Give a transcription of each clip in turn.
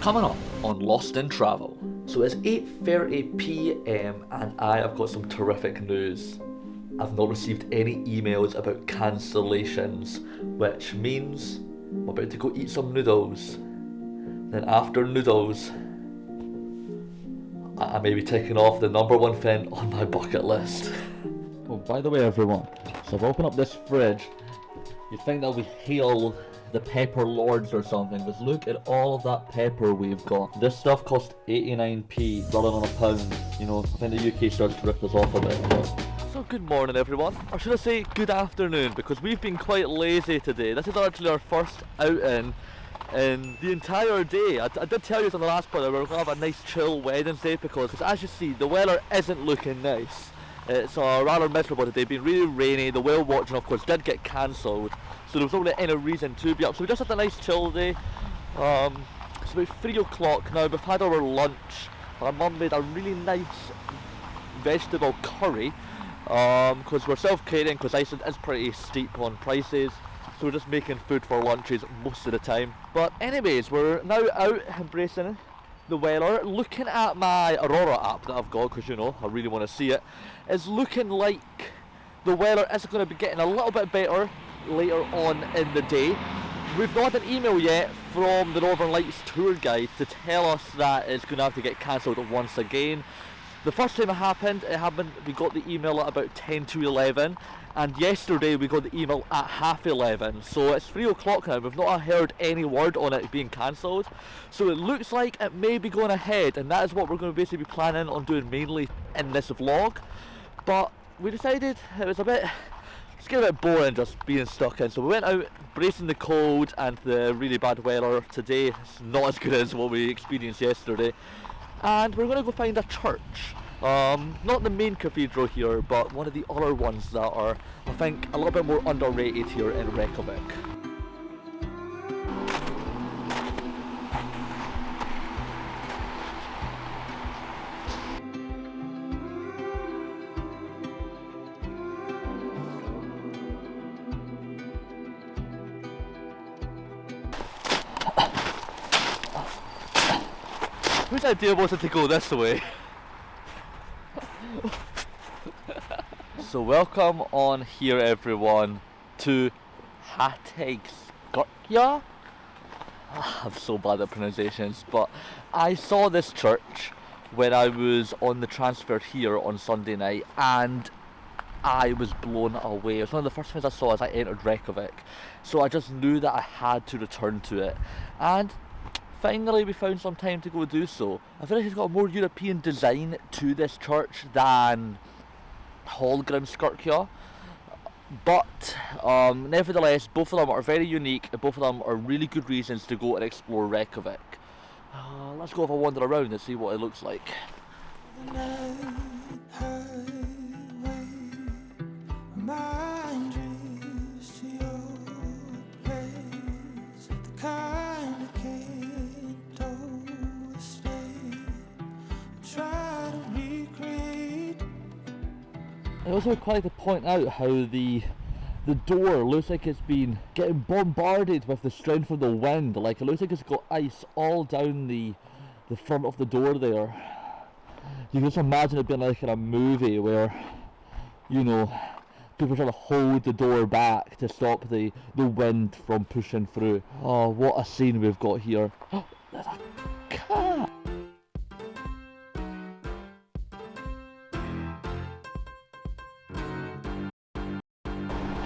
Coming up on Lost in Travel. So it's 8:30 PM and I have got some terrific news. I've not received any emails about cancellations, which means I'm about to go eat some noodles. Then after noodles, I may be ticking off the number one thing on my bucket list. Oh, by the way everyone, so I've opened up this fridge. You'd think that we hail the pepper lords or something, but look at all of that pepper we've got. This stuff cost 89p rather than a pound. You know, I think the UK starts to rip us off a bit. So good morning everyone, or should I say good afternoon, because we've been quite lazy today. This is actually our first outing in the entire day. I did tell you on the last part that we're going to have a nice chill Wednesday, because as you see, the weather isn't looking nice. It's rather miserable today, been really rainy. The whale watching of course did get cancelled, so there was not really any reason to be up. So we just had a nice chill day. It's about 3 o'clock now, we've had our lunch. My mum made a really nice vegetable curry, because we're self-catering, because Iceland is pretty steep on prices. So we're just making food for lunches most of the time. But anyways, we're now out embracing the weather. Looking at my Aurora app that I've got, because you know, I really want to see it. It's looking like the weather is going to be getting a little bit better later on in the day. We've not had an email yet from the Northern Lights tour guide to tell us that it's going to have to get cancelled once again. The first time it happened, we got the email at about 10 to 11, and yesterday we got the email at 11:30, so it's 3 o'clock now. We've not heard any word on it being cancelled, so it looks like it may be going ahead, and that is what we're going to basically be planning on doing mainly in this vlog. But we decided it's getting a bit boring just being stuck in, so we went out bracing the cold and the really bad weather. Today it's not as good as what we experienced yesterday. And we're going to go find a church. Not the main cathedral here, but one of the other ones that are, I think, a little bit more underrated here in Reykjavik. Whose idea was it to go this way? So welcome on here everyone to Reykjavik. I'm so bad at pronunciations, but I saw this church when I was on the transfer here on Sunday night, and I was blown away. It was one of the first things I saw as I entered Reykjavik, so I just knew that I had to return to it. And finally we found some time to go do so. I feel like it's got a more European design to this church than Hallgrímskirkja, but nevertheless both of them are very unique, and both of them are really good reasons to go and explore Reykjavik. Let's go have a wander around and see what it looks like. I also quite like to point out how the door looks like it's been getting bombarded with the strength of the wind. Like, it looks like it's got ice all down the front of the door there. You can just imagine it being like in a movie where, you know, people trying to hold the door back to stop the wind from pushing through. Oh, what a scene we've got here. Oh, there's a cat!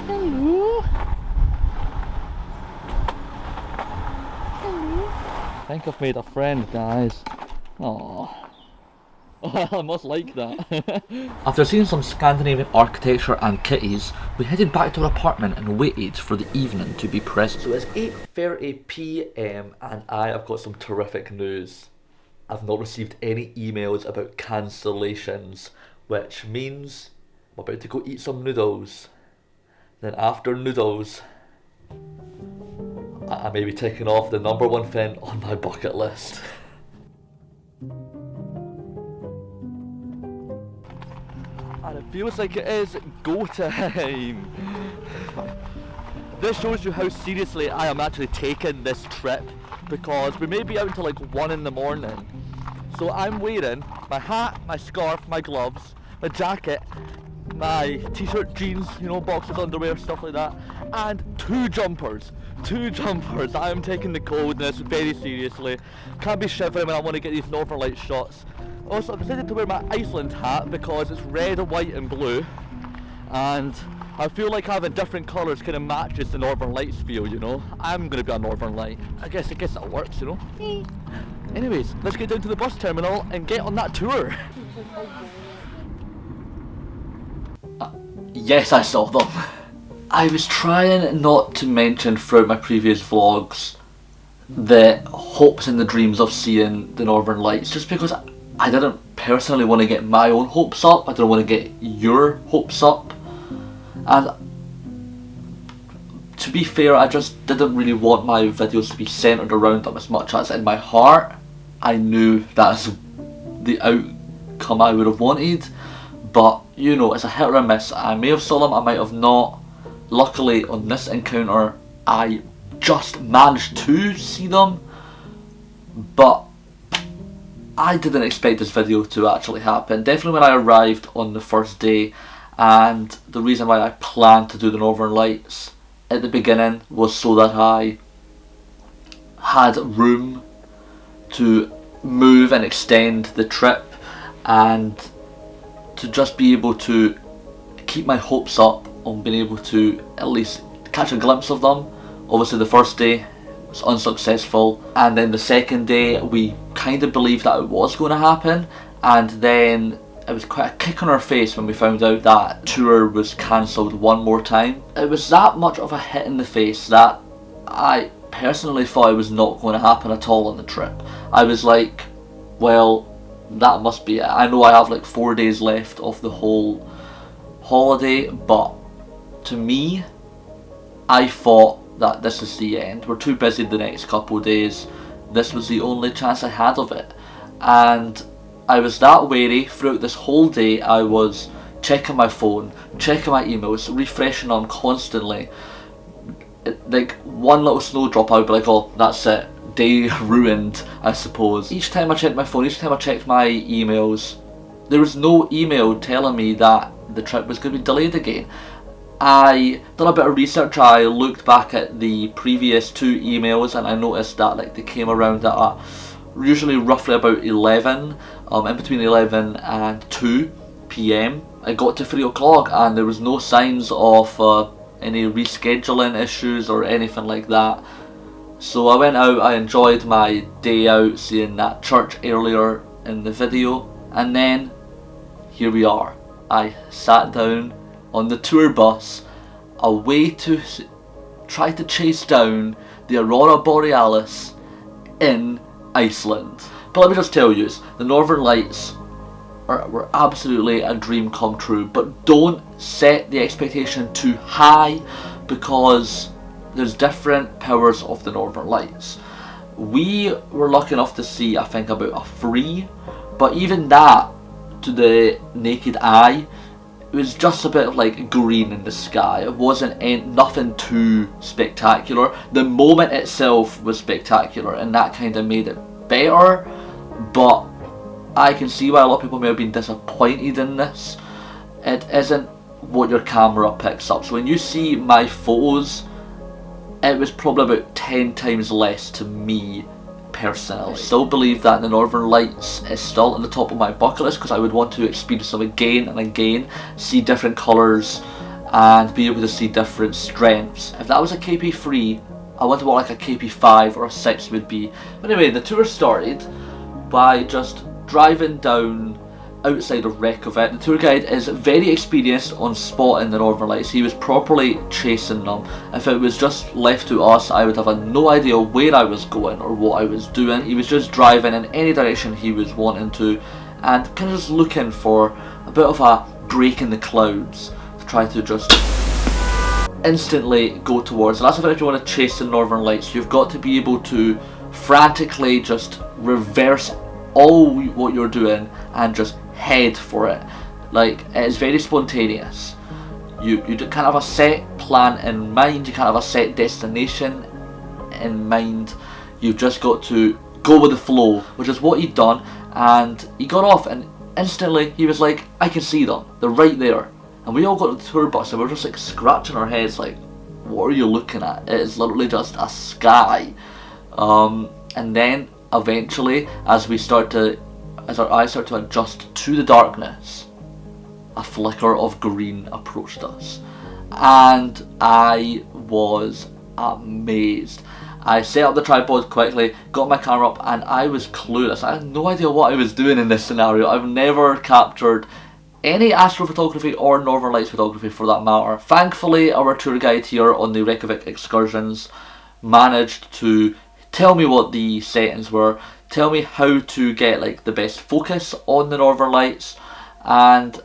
Hello. Hello. I think I've made a friend, guys. Aww. I must like that. After seeing some Scandinavian architecture and kitties, we headed back to our apartment and waited for the evening to be present. So it's 8:30 PM and I have got some terrific news. I've not received any emails about cancellations, which means I'm about to go eat some noodles. Then after noodles, I may be ticking off the number one thing on my bucket list. And it feels like it is go time. this shows you how seriously I am actually taking this trip, because we may be out until like 1 in the morning. So I'm wearing my hat, my scarf, my gloves, my jacket, my t-shirt, jeans, you know, boxers, underwear, stuff like that, and 2 jumpers. 2 jumpers. I am taking the coldness very seriously. Can't be shivering when I want to get these Northern Lights shots. Also, I've decided to wear my Iceland hat because it's red, white and blue, and I feel like having different colours kind of matches the Northern Lights feel, you know. I'm going to be a Northern Light. I guess that works, you know. Anyways, let's get down to the bus terminal and get on that tour. Yes, I saw them. I was trying not to mention throughout my previous vlogs the hopes and the dreams of seeing the Northern Lights, just because I didn't personally want to get my own hopes up. I didn't want to get your hopes up. And to be fair, I just didn't really want my videos to be centered around them as much as in my heart I knew that's the outcome I would have wanted. But you know, it's a hit or a miss. I may have saw them, I might have not. Luckily on this encounter I just managed to see them, but I didn't expect this video to actually happen. Definitely when I arrived on the first day, and the reason why I planned to do the Northern Lights at the beginning was so that I had room to move and extend the trip, and to just be able to keep my hopes up on being able to at least catch a glimpse of them. Obviously the first day was unsuccessful, and then the second day we kind of believed that it was going to happen, and then it was quite a kick on our face when we found out that tour was cancelled one more time. It was that much of a hit in the face that I personally thought it was not going to happen at all on the trip. I was like, well, that must be it. I know I have like 4 days left of the whole holiday, but to me, I thought that this is the end. We're too busy the next couple of days. This was the only chance I had of it. And I was that wary throughout this whole day. I was checking my phone, checking my emails, refreshing them constantly. Like one little snowdrop, I would be like, oh, that's it. Day ruined, I suppose. Each time I checked my phone, each time I checked my emails, there was no email telling me that the trip was going to be delayed again. I done a bit of research. I looked back at the previous 2 emails and I noticed that like they came around at usually roughly about 11, in between 11 and 2 PM. I got to 3 o'clock and there was no signs of any rescheduling issues or anything like that. So I went out, I enjoyed my day out, seeing that church earlier in the video, and then here we are. I sat down on the tour bus, a way to try to chase down the Aurora Borealis in Iceland. But let me just tell you, the Northern Lights were absolutely a dream come true, but don't set the expectation too high, because there's different powers of the Northern Lights. We were lucky enough to see, I think, about a 3, but even that, to the naked eye, it was just a bit of like green in the sky. It wasn't nothing too spectacular. The moment itself was spectacular, and that kind of made it better, but I can see why a lot of people may have been disappointed in this. It isn't what your camera picks up. So when you see my photos, it was probably about 10 times less to me personally. I still believe that the Northern Lights is still at the top of my bucket list, because I would want to experience them again and again, see different colours and be able to see different strengths. If that was a KP3, I wonder what like a KP5 or a 6 would be. But anyway, the tour started by just driving down outside of Reykjavik. The tour guide is very experienced on spotting the Northern Lights. He was properly chasing them. If it was just left to us, I would have no idea where I was going or what I was doing. He was just driving in any direction he was wanting to, and kind of just looking for a bit of a break in the clouds to try to just instantly go towards. And that's if you want to chase the Northern Lights, you've got to be able to frantically just reverse all what you're doing and just head for it. Like, it is very spontaneous. You kind of have a set plan in mind, you kind of have a set destination in mind. You've just got to go with the flow, which is what he'd done. And he got off, and instantly he was like, I can see them, they're right there. And we all got to the tour bus and we were just like scratching our heads like, what are you looking at? It is literally just a sky. And then eventually, as our eyes start to adjust to the darkness, a flicker of green approached us, and I was amazed. I set up the tripod quickly, got my camera up, and I was clueless. I had no idea what I was doing in this scenario. I've never captured any astrophotography or Northern Lights photography for that matter. Thankfully, our tour guide here on the Reykjavik excursions managed to tell me what the settings were, tell me how to get like the best focus on the Northern Lights, and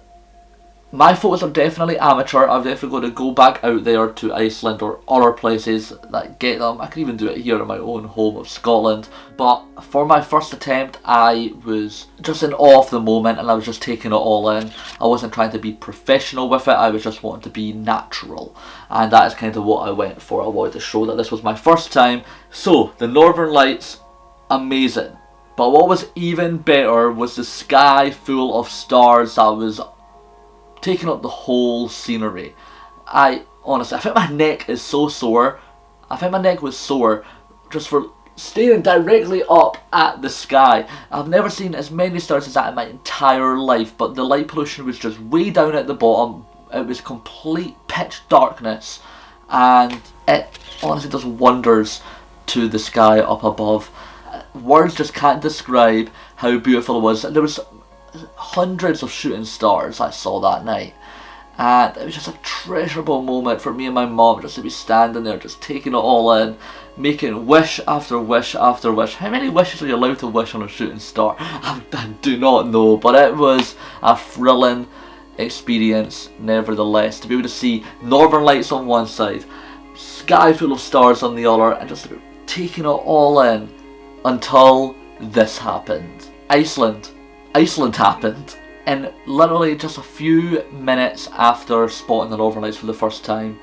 my photos are definitely amateur. I've definitely got to go back out there to Iceland or other places that get them. I can even do it here in my own home of Scotland. But for my first attempt, I was just in awe of the moment and I was just taking it all in. I wasn't trying to be professional with it, I was just wanting to be natural. And that is kind of what I went for. I wanted to show that this was my first time. So, the Northern Lights, amazing. But what was even better was the sky full of stars that was taking up the whole scenery. Honestly, I think my neck is so sore. I think my neck was sore just for staring directly up at the sky. I've never seen as many stars as that in my entire life, but the light pollution was just way down at the bottom. It was complete pitch darkness, and it honestly does wonders to the sky up above. Words just can't describe how beautiful it was. There was hundreds of shooting stars I saw that night, and it was just a treasurable moment for me and my mom just to be standing there just taking it all in, making wish after wish after wish. How many wishes are you allowed to wish on a shooting star? I do not know, but it was a thrilling experience nevertheless, to be able to see Northern Lights on one side, sky full of stars on the other, and just taking it all in until this happened. Iceland happened, and literally just a few minutes after spotting the Northern Lights for the first time,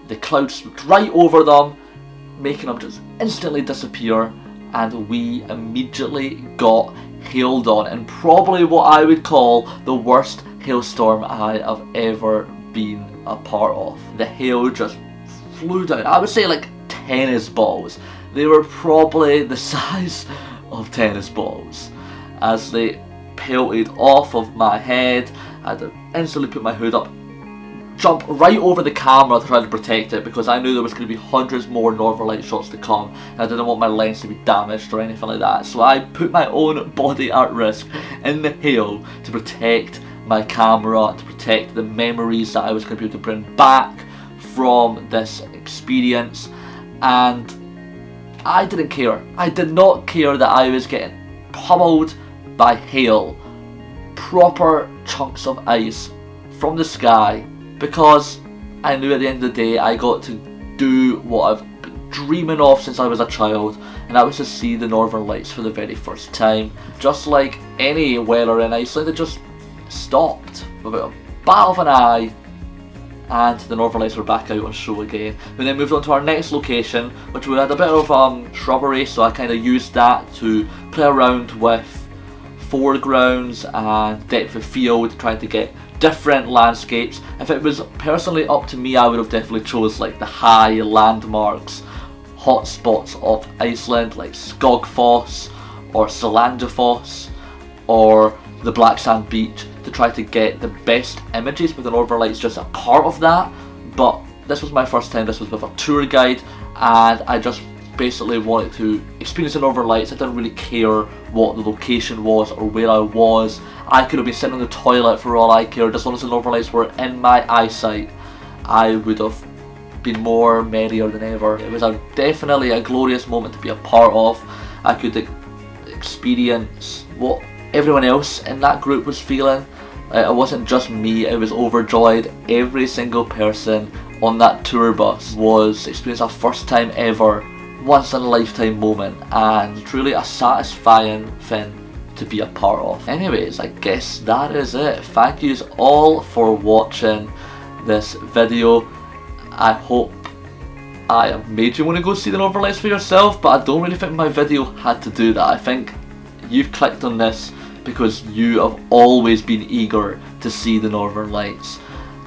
the clouds swooped right over them, making them just instantly disappear, and we immediately got hailed on in probably what I would call the worst hailstorm I have ever been a part of. The hail just flew down. I would say like tennis balls. They were probably the size of tennis balls as they pelted off of my head. I had to instantly put my hood up, jump right over the camera to try to protect it, because I knew there was going to be hundreds more Northern Light shots to come, and I didn't want my lens to be damaged or anything like that. So I put my own body at risk in the hail to protect my camera, to protect the memories that I was going to be able to bring back from this experience. And I didn't care. I did not care that I was getting pummeled by hail, proper chunks of ice from the sky, because I knew at the end of the day I got to do what I've been dreaming of since I was a child, and that was to see the Northern Lights for the very first time. Just like any weather in Iceland, it just stopped without a bat of an eye, and the Northern Lights were back out on show again. We then moved on to our next location, which we had a bit of shrubbery, so I kind of used that to play around with foregrounds and depth of field, trying to get different landscapes. If it was personally up to me, I would have definitely chose like the high landmarks, hot spots of Iceland like Skogfoss or Salandafoss or the Black Sand Beach, to try to get the best images with the Northern Lights just a part of that. But this was my first time, this was with a tour guide, and I just basically wanted to experience the Northern Lights. I didn't really care what the location was or where I was. I could have been sitting in the toilet for all I cared. As long as the Northern Lights were in my eyesight, I would have been more merrier than ever. It was definitely a glorious moment to be a part of. I could experience what everyone else in that group was feeling. It wasn't just me, I was overjoyed. Every single person on that tour bus was experiencing a first time ever, once in a lifetime moment, and truly a satisfying thing to be a part of. Anyways, I guess that is it. Thank yous all for watching. this video. I hope I have made you want to go see the Northern Lights for yourself, but I don't really think my video had to do that. I think you've clicked on this because you have always been eager to see the Northern Lights,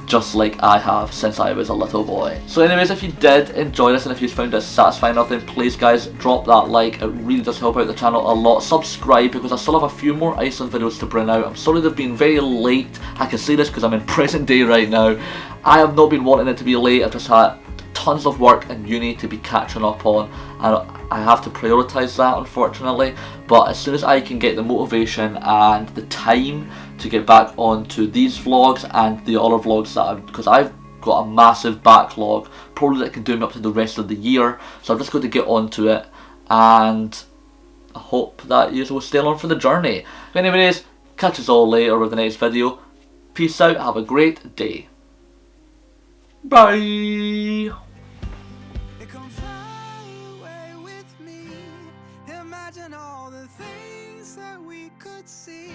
just like I have since I was a little boy. So anyways, if you did enjoy this and if you found this satisfying enough, then please guys drop that like. It really does help out the channel a lot. Subscribe because I still have a few more Iceland videos to bring out. I'm sorry they've been very late. I can say this because I'm in present day right now. I have not been wanting it to be late. I've just had tons of work and uni to be catching up on, and I have to prioritise that, unfortunately. But as soon as I can get the motivation and the time to get back onto these vlogs and the other vlogs that because I've got a massive backlog, probably that can do me up to the rest of the year, so I'm just going to get onto it, and I hope that you will stay along for the journey. Anyways, catch us all later with the next video. Peace out, have a great day. Bye. Come fly away with me. Imagine all the things that we could see.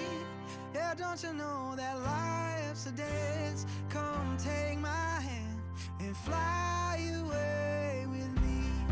Yeah, don't you know that life's a dance? Come take my hand and fly away.